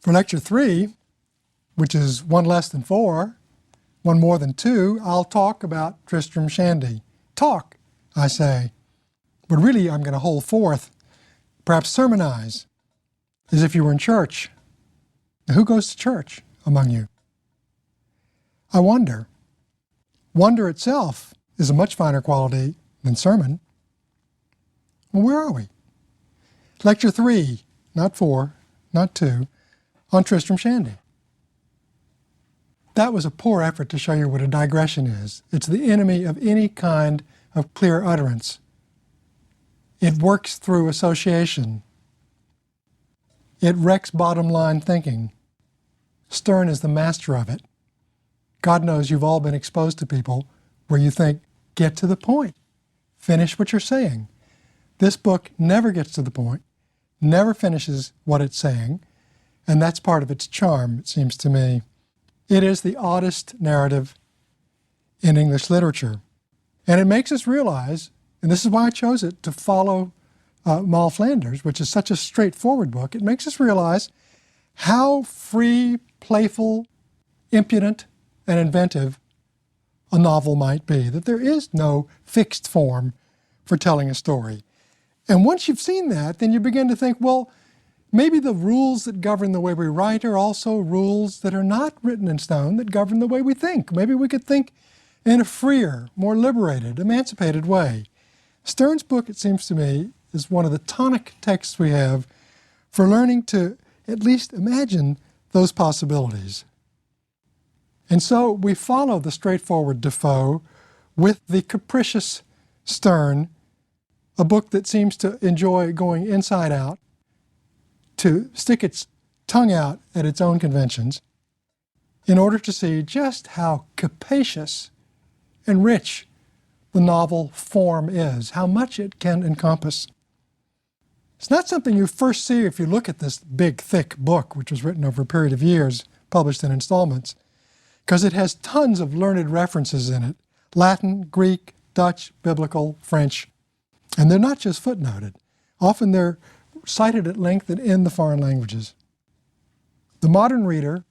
For Lecture 3, which is one less than 4, one more than 2, I'll talk about Tristram Shandy. Talk, I say. But really, I'm going to hold forth, perhaps sermonize, as if you were in church. Now, who goes to church among you? I wonder. Wonder itself is a much finer quality than sermon. Well, where are we? Lecture 3, not 4, not 2, on Tristram Shandy. That was a poor effort to show you what a digression is. It's the enemy of any kind of clear utterance. It works through association. It wrecks bottom line thinking. Sterne is the master of it. God knows you've all been exposed to people where you think, get to the point. Finish what you're saying. This book never gets to the point, never finishes what it's saying, and that's part of its charm, it seems to me. It is the oddest narrative in English literature. And it makes us realize, and this is why I chose it, to follow Moll Flanders, which is such a straightforward book. It makes us realize how free, playful, impudent, and inventive a novel might be, that there is no fixed form for telling a story. And once you've seen that, then you begin to think, well, maybe the rules that govern the way we write are also rules that are not written in stone that govern the way we think. Maybe we could think in a freer, more liberated, emancipated way. Sterne's book, it seems to me, is one of the tonic texts we have for learning to at least imagine those possibilities. And so we follow the straightforward Defoe with the capricious Sterne, a book that seems to enjoy going inside out, to stick its tongue out at its own conventions, in order to see just how capacious and rich the novel form is, how much it can encompass. It's not something you first see if you look at this big, thick book, which was written over a period of years, published in installments, because it has tons of learned references in it, Latin, Greek, Dutch, Biblical, French, and they're not just footnoted. Often they're cited at length and in the foreign languages. The modern reader,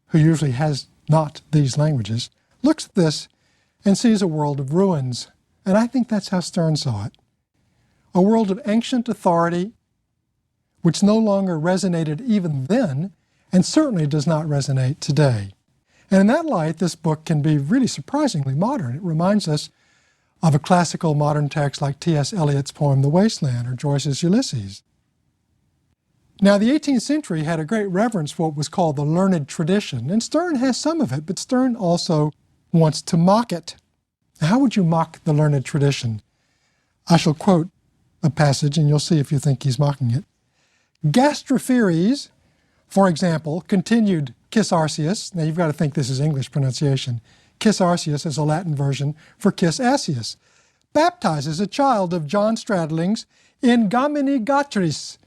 who usually has not these languages, looks at this and sees a world of ruins, and I think that's how Sterne saw it. A world of ancient authority, which no longer resonated even then, and certainly does not resonate today. And in that light, this book can be really surprisingly modern. It reminds us of a classical modern text like T.S. Eliot's poem The Wasteland or Joyce's Ulysses. Now, the 18th century had a great reverence for what was called the learned tradition, and Sterne has some of it, but Sterne also wants to mock it. Now, how would you mock the learned tradition? I shall quote a passage, and you'll see if you think he's mocking it. Gastropheres, for example, continued Kiss Arceus. Now, you've got to think this is English pronunciation. Kiss Arceus is a Latin version for Kiss Asius. Baptizes a child of John Stradling's in Gamini Gatris,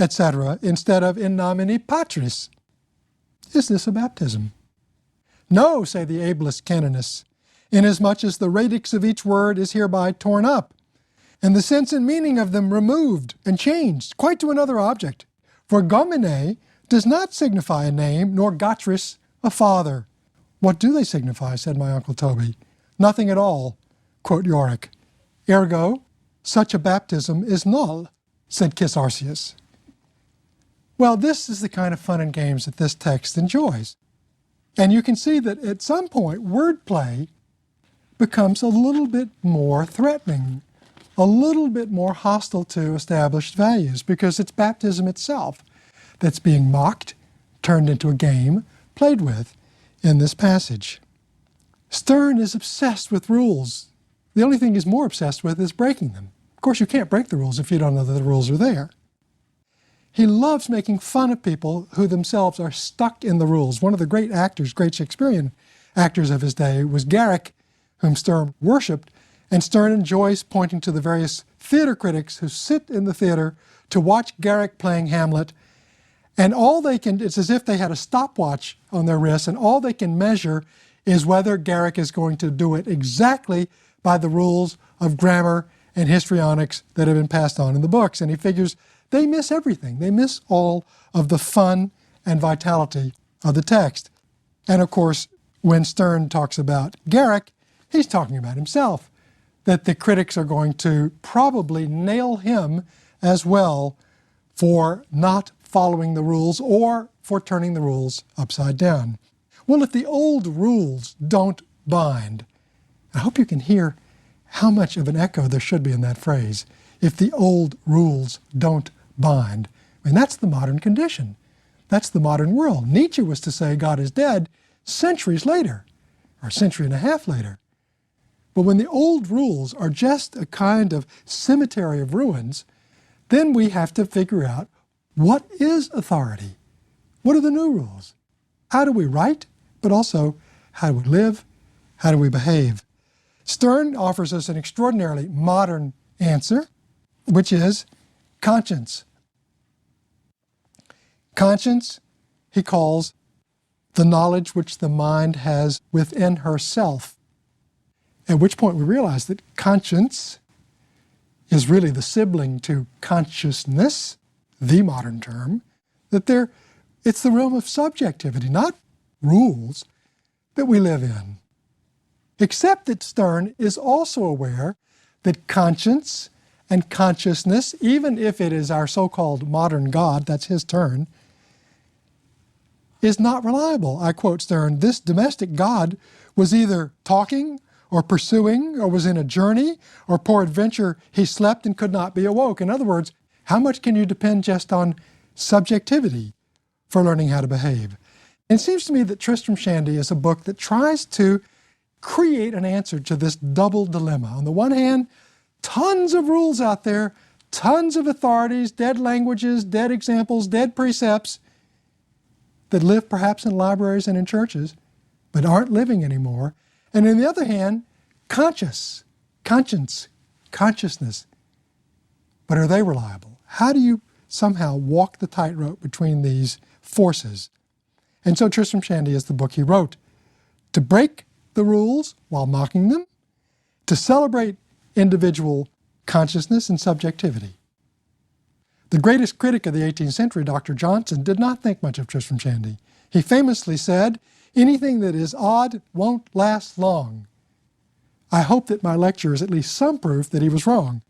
etc., instead of in nomine Patris. Is this a baptism? No, say the ablest canonists, inasmuch as the radix of each word is hereby torn up, and the sense and meaning of them removed and changed quite to another object. For Gomine does not signify a name, nor Gatris a father. What do they signify, said my Uncle Toby. Nothing at all, quote Yorick. Ergo, such a baptism is null, said Kiss Arceus. Well, this is the kind of fun and games that this text enjoys. And you can see that at some point, wordplay becomes a little bit more threatening, a little bit more hostile to established values, because it's baptism itself that's being mocked, turned into a game, played with in this passage. Sterne is obsessed with rules. The only thing he's more obsessed with is breaking them. Of course, you can't break the rules if you don't know that the rules are there. He loves making fun of people who themselves are stuck in the rules. One of the great actors, great Shakespearean actors of his day, was Garrick, whom Sterne worshipped, and Sterne enjoys pointing to the various theater critics who sit in the theater to watch Garrick playing Hamlet, and all they can, it's as if they had a stopwatch on their wrists, and all they can measure is whether Garrick is going to do it exactly by the rules of grammar and histrionics that have been passed on in the books. And he figures they miss everything. They miss all of the fun and vitality of the text. And of course, when Sterne talks about Garrick, he's talking about himself, that the critics are going to probably nail him as well for not following the rules or for turning the rules upside down. Well, if the old rules don't bind, I hope you can hear how much of an echo there should be in that phrase. If the old rules don't bind. I mean, that's the modern condition. That's the modern world. Nietzsche was to say God is dead centuries later, or a century and a half later. But when the old rules are just a kind of cemetery of ruins, then we have to figure out what is authority? What are the new rules? How do we write? But also, how do we live? How do we behave? Sterne offers us an extraordinarily modern answer, which is conscience. Conscience, he calls the knowledge which the mind has within herself. At which point we realize that conscience is really the sibling to consciousness, the modern term, that it's the realm of subjectivity, not rules, that we live in. Except that Sterne is also aware that conscience and consciousness, even if it is our so-called modern God, that's his turn, is not reliable. I quote Sterne, "This domestic God was either talking or pursuing, or was in a journey, or peradventure he slept and could not be awoke." In other words, how much can you depend just on subjectivity for learning how to behave? And it seems to me that Tristram Shandy is a book that tries to create an answer to this double dilemma. On the one hand, tons of rules out there, tons of authorities, dead languages, dead examples, dead precepts that live perhaps in libraries and in churches, but aren't living anymore. And on the other hand, conscience, consciousness. But are they reliable? How do you somehow walk the tightrope between these forces? And so Tristram Shandy is the book he wrote to break the rules while mocking them, to celebrate individual consciousness and subjectivity. The greatest critic of the 18th century, Dr. Johnson, did not think much of Tristram Shandy. He famously said, "Anything that is odd won't last long." I hope that my lecture is at least some proof that he was wrong,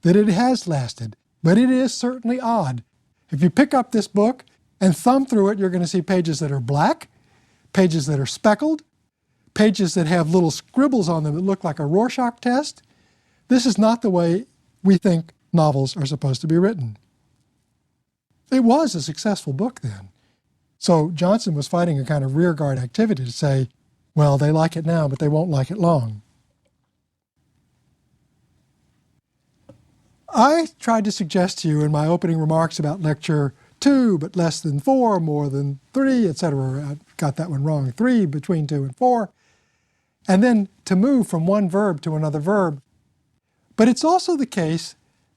that it has lasted, but it is certainly odd. If you pick up this book and thumb through it, you're going to see pages that are black, pages that are speckled, pages that have little scribbles on them that look like a Rorschach test. This is not the way we think novels are supposed to be written. It was a successful book then. So Johnson was fighting a kind of rearguard activity to say, well, they like it now, but they won't like it long. I tried to suggest to you in my opening remarks about lecture 2, but less than 4, more than 3, etc. I got that one wrong. 3 between 2 and 4. And then to move from one verb to another verb. But it's also the case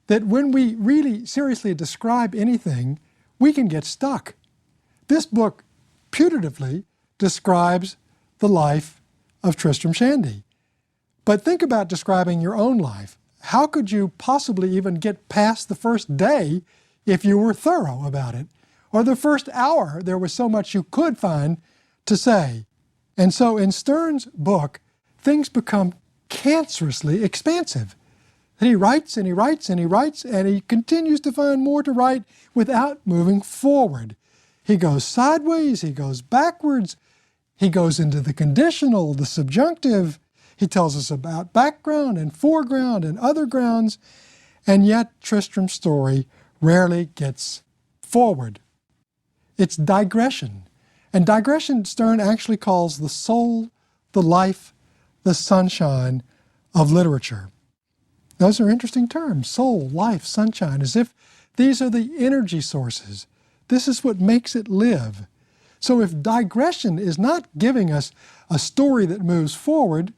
that when we really seriously describe anything, we can get stuck. This book putatively describes the life of Tristram Shandy. But think about describing your own life. How could you possibly even get past the first day if you were thorough about it? Or the first hour, there was so much you could find to say. And so in Sterne's book, things become cancerously expansive. And he writes and he writes and he writes and he continues to find more to write without moving forward. He goes sideways, he goes backwards, he goes into the conditional, the subjunctive. He tells us about background and foreground and other grounds, and yet Tristram's story rarely gets forward. It's digression. And digression, Sterne actually calls the soul, the life, the sunshine of literature. Those are interesting terms, soul, life, sunshine, as if these are the energy sources. This is what makes it live. So if digression is not giving us a story that moves forward,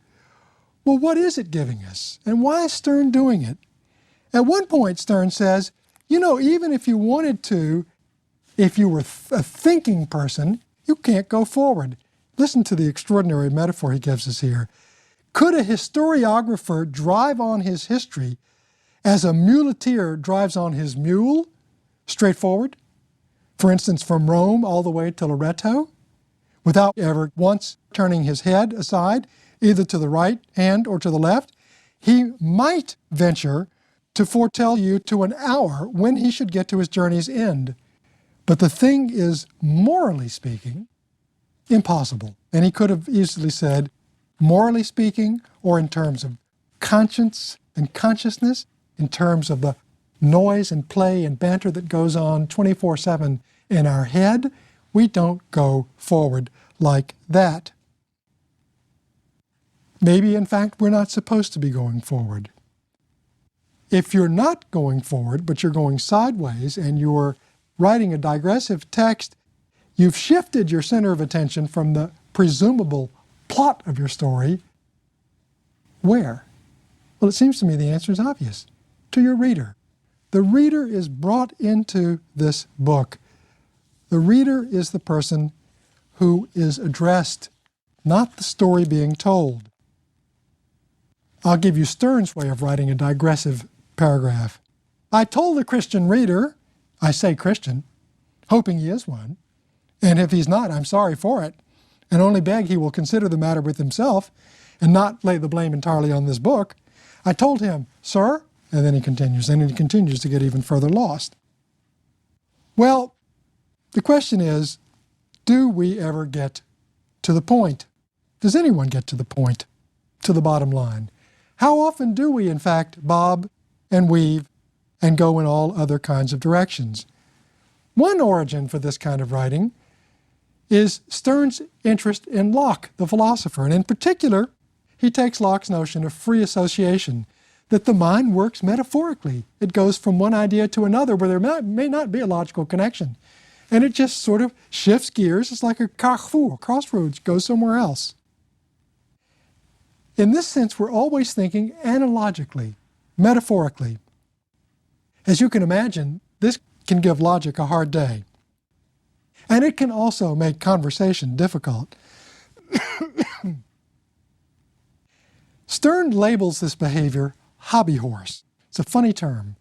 well, what is it giving us? And why is Sterne doing it? At one point, Sterne says, you know, even if you wanted to, if you were a thinking person, you can't go forward. Listen to the extraordinary metaphor he gives us here. Could a historiographer drive on his history as a muleteer drives on his mule, straightforward? For instance, from Rome all the way to Loreto, without ever once turning his head aside, either to the right hand or to the left, he might venture to foretell you to an hour when he should get to his journey's end. But the thing is, morally speaking, impossible. And he could have easily said, morally speaking, or in terms of conscience and consciousness, in terms of the noise and play and banter that goes on 24/7 in our head, we don't go forward like that. Maybe, in fact, we're not supposed to be going forward. If you're not going forward, but you're going sideways and you're writing a digressive text, you've shifted your center of attention from the presumable plot of your story. Where? Well, it seems to me the answer is obvious. To your reader. The reader is brought into this book. The reader is the person who is addressed, not the story being told. I'll give you Sterne's way of writing a digressive paragraph. I told the Christian reader, I say Christian, hoping he is one, and if he's not, I'm sorry for it, and only beg he will consider the matter with himself and not lay the blame entirely on this book. I told him, sir, and then he continues to get even further lost. Well, the question is, do we ever get to the point? Does anyone get to the point, to the bottom line? How often do we, in fact, bob and weave and go in all other kinds of directions? One origin for this kind of writing is Sterne's interest in Locke, the philosopher, and in particular, he takes Locke's notion of free association, that the mind works metaphorically. It goes from one idea to another where there may not be a logical connection. And it just sort of shifts gears. It's like a carrefour, a crossroads, goes somewhere else. In this sense, we're always thinking analogically, metaphorically. As you can imagine, this can give logic a hard day. And it can also make conversation difficult. Sterne labels this behavior hobby horse. It's a funny term.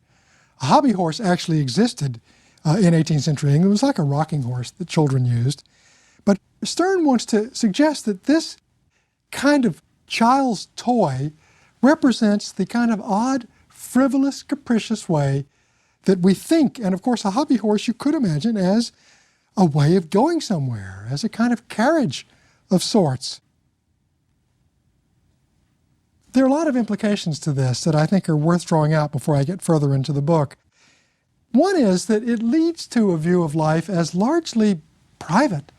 A hobby horse actually existed in 18th century England. It was like a rocking horse that children used. But Sterne wants to suggest that this kind of child's toy represents the kind of odd, frivolous, capricious way that we think. And of course, a hobby horse you could imagine as a way of going somewhere, as a kind of carriage of sorts. There are a lot of implications to this that I think are worth drawing out before I get further into the book. One is that it leads to a view of life as largely private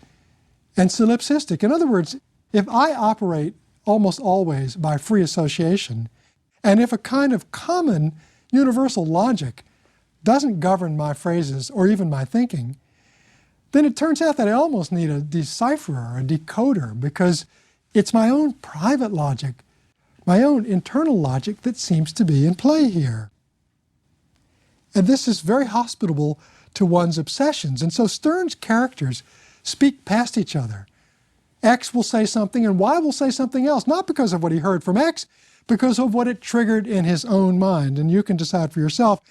and solipsistic. In other words, if I operate almost always by free association, and if a kind of common universal logic doesn't govern my phrases or even my thinking, then it turns out that I almost need a decipherer, a decoder, because it's my own private logic, my own internal logic that seems to be in play here. And this is very hospitable to one's obsessions. And so Sterne's characters speak past each other. X will say something and Y will say something else, not because of what he heard from X, because of what it triggered in his own mind. And you can decide for yourself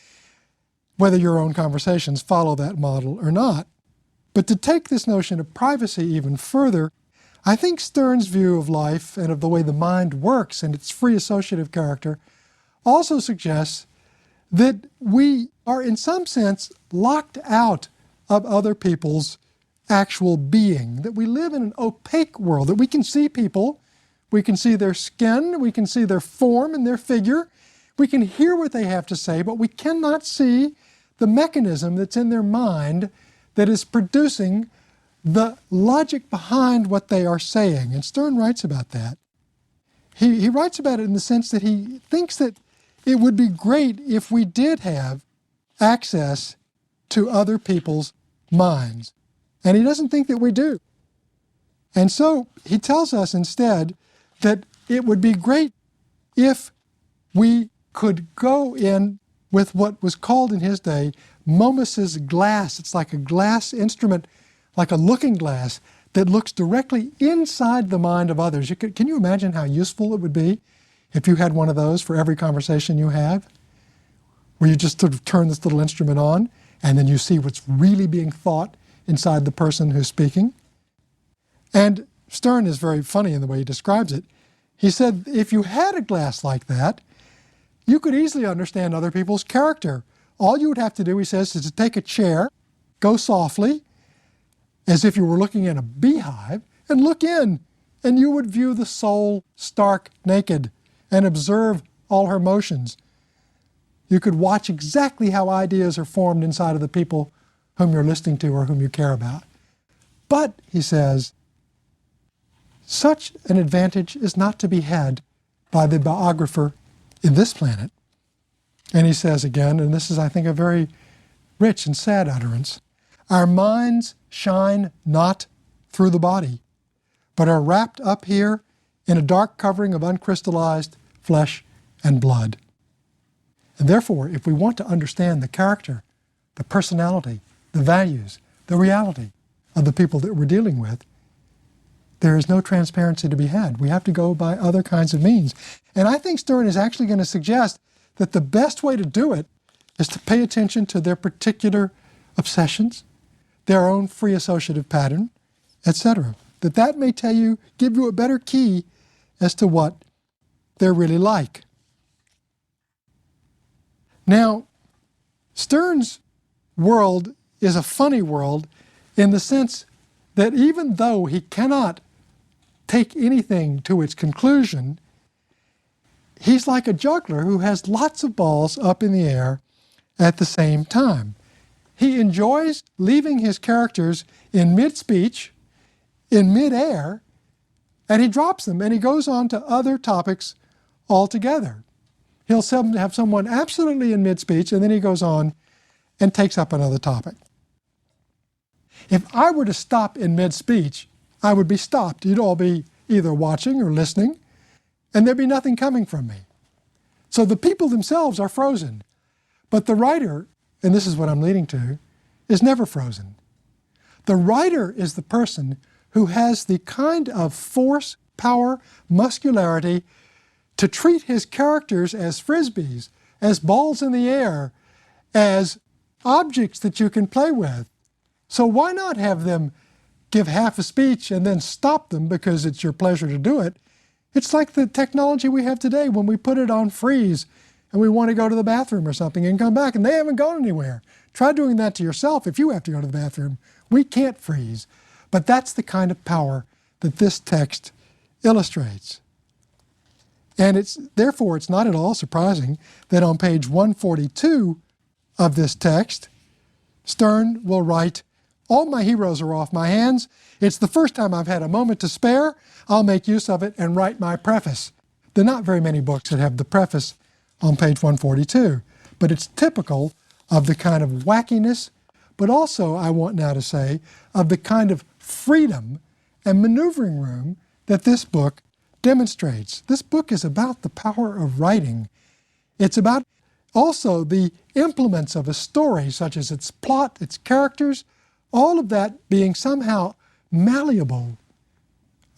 whether your own conversations follow that model or not. But to take this notion of privacy even further, I think Sterne's view of life and of the way the mind works and its free associative character also suggests that we are in some sense locked out of other people's actual being, that we live in an opaque world, that we can see people, we can see their skin, we can see their form and their figure, we can hear what they have to say, but we cannot see the mechanism that's in their mind that is producing the logic behind what they are saying. And Sterne writes about that. He writes about it in the sense that he thinks that it would be great if we did have access to other people's minds. And he doesn't think that we do. And so he tells us instead that it would be great if we could go in with what was called in his day Momus's glass. It's like a glass instrument, like a looking glass that looks directly inside the mind of others. Can you imagine how useful it would be if you had one of those for every conversation you have, where you just sort of turn this little instrument on and then you see what's really being thought inside the person who's speaking. And Sterne is very funny in the way he describes it. He said, if you had a glass like that, you could easily understand other people's character. All you would have to do, he says, is to take a chair, go softly, as if you were looking in a beehive, and look in, and you would view the soul stark naked and observe all her motions. You could watch exactly how ideas are formed inside of the people whom you're listening to or whom you care about. But, he says, such an advantage is not to be had by the biographer in this planet. And he says again, and this is, I think, a very rich and sad utterance, our minds shine not through the body, but are wrapped up here in a dark covering of uncrystallized flesh and blood. And therefore, if we want to understand the character, the personality, the values, the reality of the people that we're dealing with, there is no transparency to be had. We have to go by other kinds of means. And I think Sterne is actually going to suggest that the best way to do it is to pay attention to their particular obsessions, their own free associative pattern, etc. That may give you a better key as to what they're really like. Now, Sterne's world is a funny world in the sense that even though he cannot take anything to its conclusion, he's like a juggler who has lots of balls up in the air at the same time. He enjoys leaving his characters in mid-speech, in mid-air, and he drops them and he goes on to other topics altogether. He'll have someone absolutely in mid-speech and then he goes on and takes up another topic. If I were to stop in mid-speech, I would be stopped. You'd all be either watching or listening, and there'd be nothing coming from me. So the people themselves are frozen. But the writer, and this is what I'm leading to, is never frozen. The writer is the person who has the kind of force, power, muscularity to treat his characters as frisbees, as balls in the air, as objects that you can play with. So why not have them give half a speech and then stop them because it's your pleasure to do it? It's like the technology we have today when we put it on freeze and we want to go to the bathroom or something and come back and they haven't gone anywhere. Try doing that to yourself if you have to go to the bathroom. We can't freeze. But that's the kind of power that this text illustrates. And therefore, it's not at all surprising that on page 142 of this text, Sterne will write, all my heroes are off my hands. It's the first time I've had a moment to spare. I'll make use of it and write my preface. There are not very many books that have the preface on page 142, but it's typical of the kind of wackiness, but also, I want now to say, of the kind of freedom and maneuvering room that this book demonstrates. This book is about the power of writing. It's about also the implements of a story, such as its plot, its characters, all of that being somehow malleable,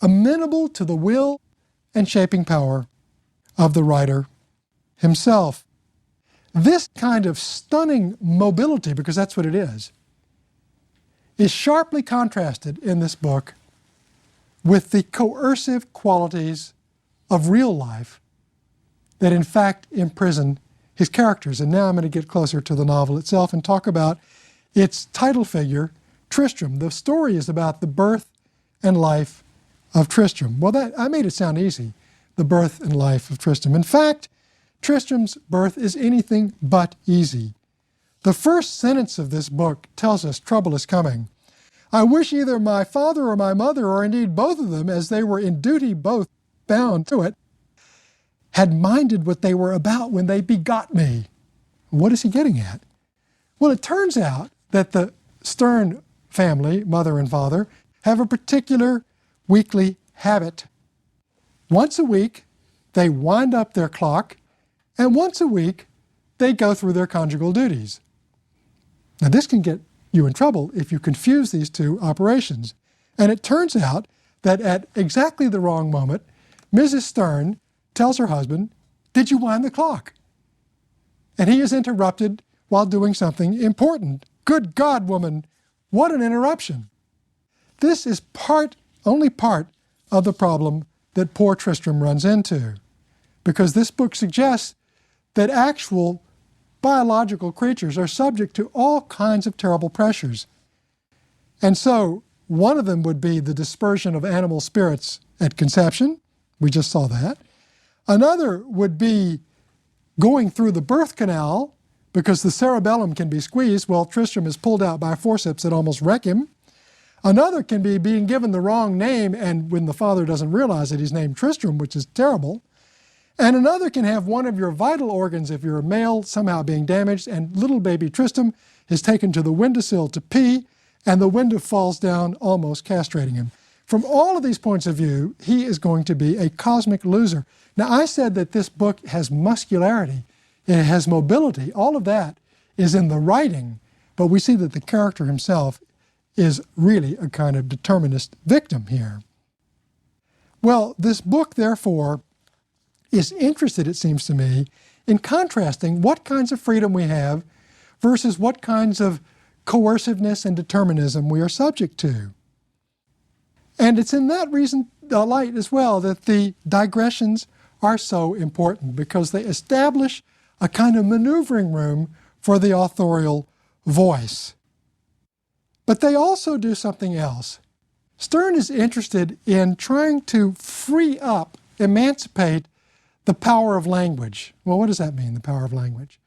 amenable to the will and shaping power of the writer himself. This kind of stunning mobility, because that's what it is sharply contrasted in this book with the coercive qualities of real life that in fact imprison his characters. And now I'm going to get closer to the novel itself and talk about its title figure, Tristram. The story is about the birth and life of Tristram. Well, I made it sound easy, the birth and life of Tristram. In fact, Tristram's birth is anything but easy. The first sentence of this book tells us trouble is coming. I wish either my father or my mother, or indeed both of them, as they were in duty both bound to it, had minded what they were about when they begot me. What is he getting at? Well, it turns out that the Sterne family, mother and father, have a particular weekly habit. Once a week, they wind up their clock, and once a week, they go through their conjugal duties. Now, this can get you in trouble if you confuse these two operations. And it turns out that at exactly the wrong moment, Mrs. Sterne tells her husband, "Did you wind the clock?" And he is interrupted while doing something important. "Good God, woman, What an interruption. This is only part of the problem that poor Tristram runs into, because this book suggests that actual biological creatures are subject to all kinds of terrible pressures. And so one of them would be the dispersion of animal spirits at conception. We just saw that. Another would be going through the birth canal, because the cerebellum can be squeezed. Well, Tristram is pulled out by forceps that almost wreck him. Another can be being given the wrong name, and when the father doesn't realize that he's named Tristram, which is terrible. And another can have one of your vital organs, if you're a male, somehow being damaged, and little baby Tristram is taken to the windowsill to pee, and the window falls down, almost castrating him. From all of these points of view, he is going to be a cosmic loser. Now, I said that this book has muscularity, it has mobility, all of that is in the writing, but we see that the character himself is really a kind of determinist victim here. Well, this book, therefore, is interested, it seems to me, in contrasting what kinds of freedom we have versus what kinds of coerciveness and determinism we are subject to. And it's in that light as well that the digressions are so important, because they establish a kind of maneuvering room for the authorial voice. But they also do something else. Sterne is interested in trying to free up, emancipate the power of language. Well, what does that mean, the power of language?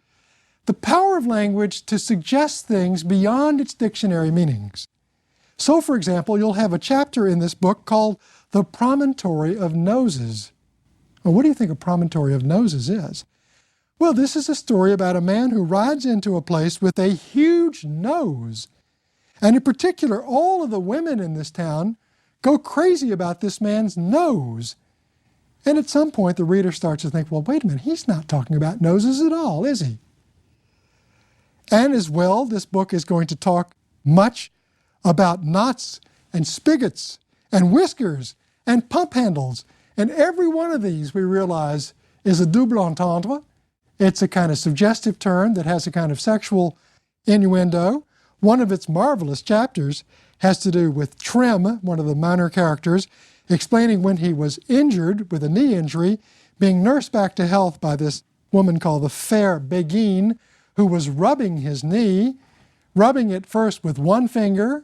The power of language to suggest things beyond its dictionary meanings. So, for example, you'll have a chapter in this book called The Promontory of Noses. Well, what do you think a promontory of noses is? Well, this is a story about a man who rides into a place with a huge nose. And in particular, all of the women in this town go crazy about this man's nose. And at some point, the reader starts to think, well, wait a minute, he's not talking about noses at all, is he? And as well, this book is going to talk much about knots and spigots and whiskers and pump handles. And every one of these, we realize, is a double entendre. It's a kind of suggestive turn that has a kind of sexual innuendo. One of its marvelous chapters has to do with Trim, one of the minor characters, explaining when he was injured with a knee injury, being nursed back to health by this woman called the fair Begine, who was rubbing his knee, rubbing it first with one finger,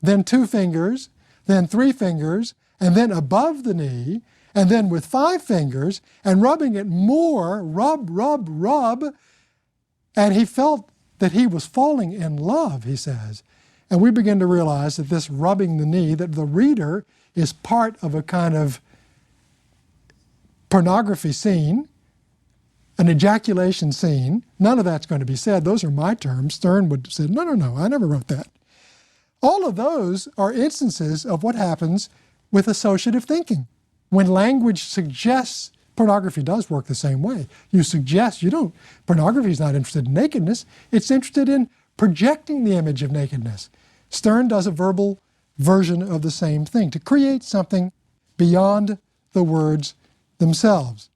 then 2 fingers, then 3 fingers, and then above the knee, and then with 5 fingers, and rubbing it more, rub, rub, rub. And he felt that he was falling in love, he says. And we begin to realize that this rubbing the knee, that the reader is part of a kind of pornography scene, an ejaculation scene. None of that's going to be said. Those are my terms. Sterne would say, no, I never wrote that. All of those are instances of what happens with associative thinking. When language suggests, pornography does work the same way. You suggest, pornography is not interested in nakedness, it's interested in projecting the image of nakedness. Sterne does a verbal version of the same thing, to create something beyond the words themselves.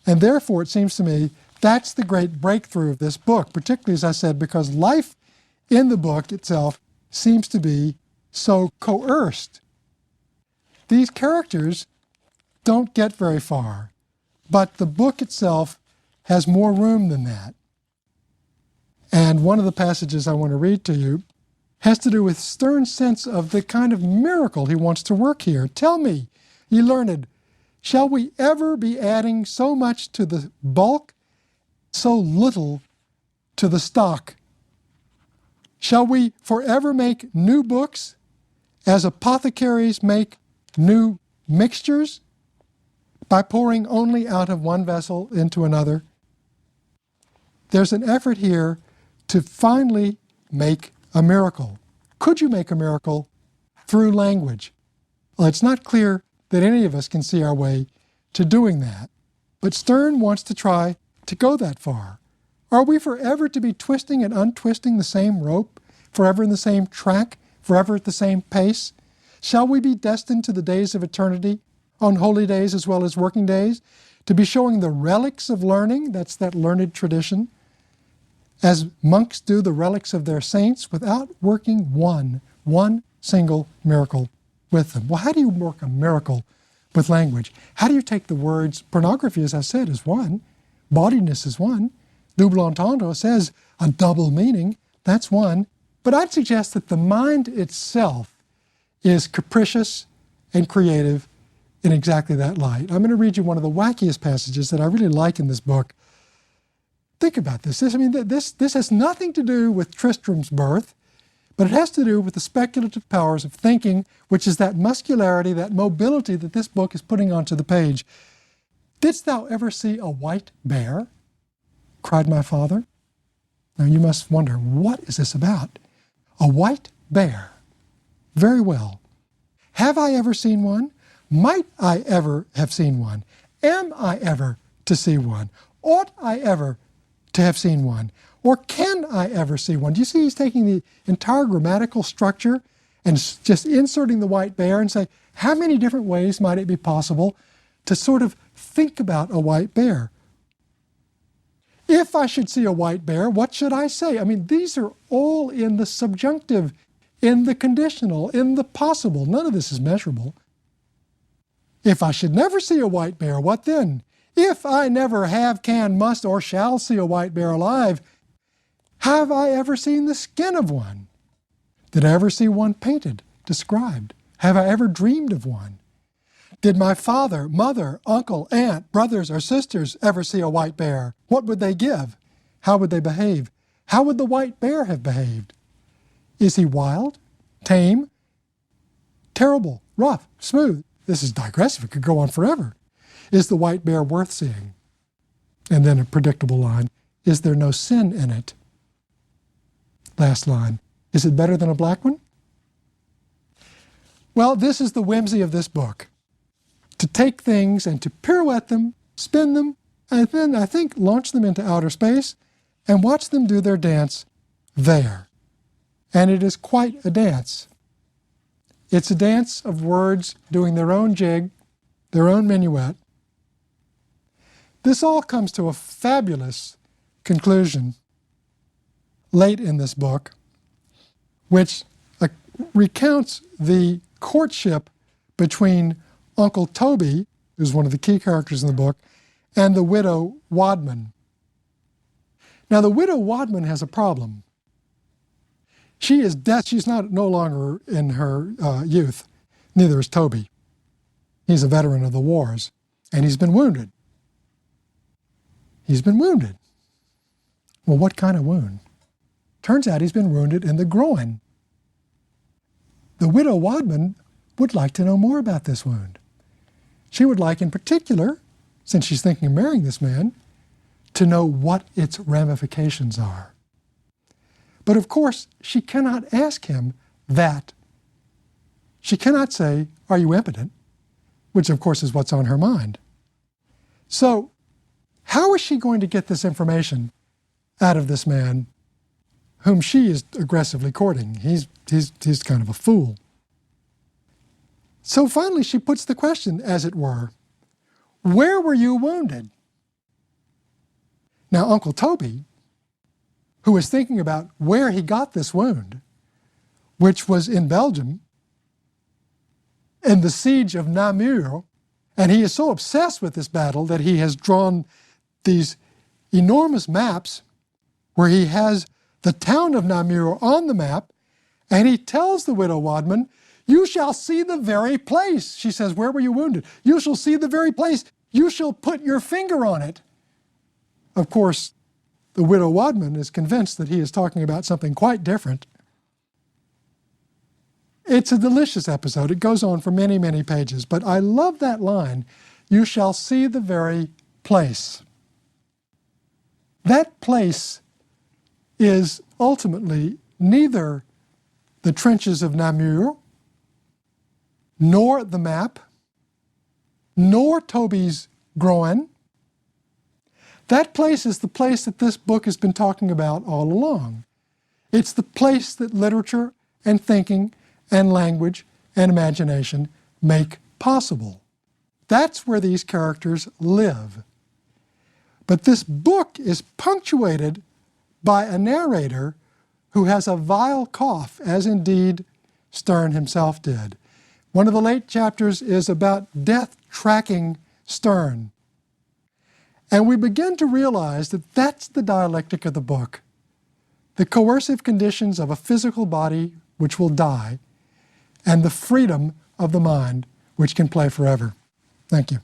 And therefore, it seems to me, that's the great breakthrough of this book, particularly, as I said, because life in the book itself seems to be so coerced. These characters don't get very far, but the book itself has more room than that. And one of the passages I want to read to you has to do with Sterne's sense of the kind of miracle he wants to work here. Tell me, ye learned, shall we ever be adding so much to the bulk, so little to the stock? Shall we forever make new books, as apothecaries make new mixtures, by pouring only out of one vessel into another? There's an effort here to finally make a miracle. Could you make a miracle through language? Well, it's not clear that any of us can see our way to doing that, but Sterne wants to try to go that far. Are we forever to be twisting and untwisting the same rope, forever in the same track, forever at the same pace? Shall we be destined to the days of eternity, on holy days as well as working days, to be showing the relics of learning, that's that learned tradition, as monks do the relics of their saints, without working one single miracle with them. Well, how do you work a miracle with language? How do you take the words, pornography, as I said, is one, bawdiness is one, double entendre says a double meaning, that's one, but I'd suggest that the mind itself is capricious and creative in exactly that light. I'm going to read you one of the wackiest passages that I really like in this book. Think about this. This has nothing to do with Tristram's birth, but it has to do with the speculative powers of thinking, which is that muscularity, that mobility that this book is putting onto the page. "Didst thou ever see a white bear?" cried my father. Now you must wonder, what is this about? A white bear. Very well. Have I ever seen one? Might I ever have seen one? Am I ever to see one? Ought I ever to have seen one? Or can I ever see one? Do you see he's taking the entire grammatical structure and just inserting the white bear and say, how many different ways might it be possible to sort of think about a white bear? If I should see a white bear, what should I say? I mean, these are all in the subjunctive, in the conditional, in the possible. None of this is measurable. If I should never see a white bear, what then? If I never have, can, must, or shall see a white bear alive, have I ever seen the skin of one? Did I ever see one painted, described? Have I ever dreamed of one? Did my father, mother, uncle, aunt, brothers, or sisters ever see a white bear? What would they give? How would they behave? How would the white bear have behaved? Is he wild, tame, terrible, rough, smooth? This is digressive. It could go on forever. Is the white bear worth seeing? And then a predictable line, is there no sin in it? Last line, is it better than a black one? Well, this is the whimsy of this book. To take things and to pirouette them, spin them, and then, I think, launch them into outer space and watch them do their dance there. And it is quite a dance. It's a dance of words doing their own jig, their own minuet. This all comes to a fabulous conclusion late in this book, which recounts the courtship between Uncle Toby, who's one of the key characters in the book, and the widow Wadman. Now, the widow Wadman has a problem. She is dead. She's no longer in her youth. Neither is Toby. He's a veteran of the wars, and he's been wounded. He's been wounded. Well, what kind of wound? Turns out he's been wounded in the groin. The widow Wadman would like to know more about this wound. She would like, in particular, since she's thinking of marrying this man, to know what its ramifications are. But of course, she cannot ask him that. She cannot say, "Are you impotent?" which of course is what's on her mind. So, how is she going to get this information out of this man whom she is aggressively courting? He's kind of a fool. So finally she puts the question, as it were, where were you wounded? Now Uncle Toby, who is thinking about where he got this wound, which was in Belgium, in the siege of Namur, and he is so obsessed with this battle that he has drawn these enormous maps where he has the town of Namur on the map, and he tells the widow Wadman, "You shall see the very place." She says, "Where were you wounded?" "You shall see the very place. You shall put your finger on it." Of course, the widow Wadman is convinced that he is talking about something quite different. It's a delicious episode. It goes on for many, many pages, but I love that line, "You shall see the very place." That place is ultimately neither the trenches of Namur, nor the map, nor Toby's groin. That place is the place that this book has been talking about all along. It's the place that literature and thinking and language and imagination make possible. That's where these characters live. But this book is punctuated by a narrator who has a vile cough, as indeed Sterne himself did. One of the late chapters is about death tracking Sterne. And we begin to realize that that's the dialectic of the book. The coercive conditions of a physical body which will die, and the freedom of the mind which can play forever. Thank you.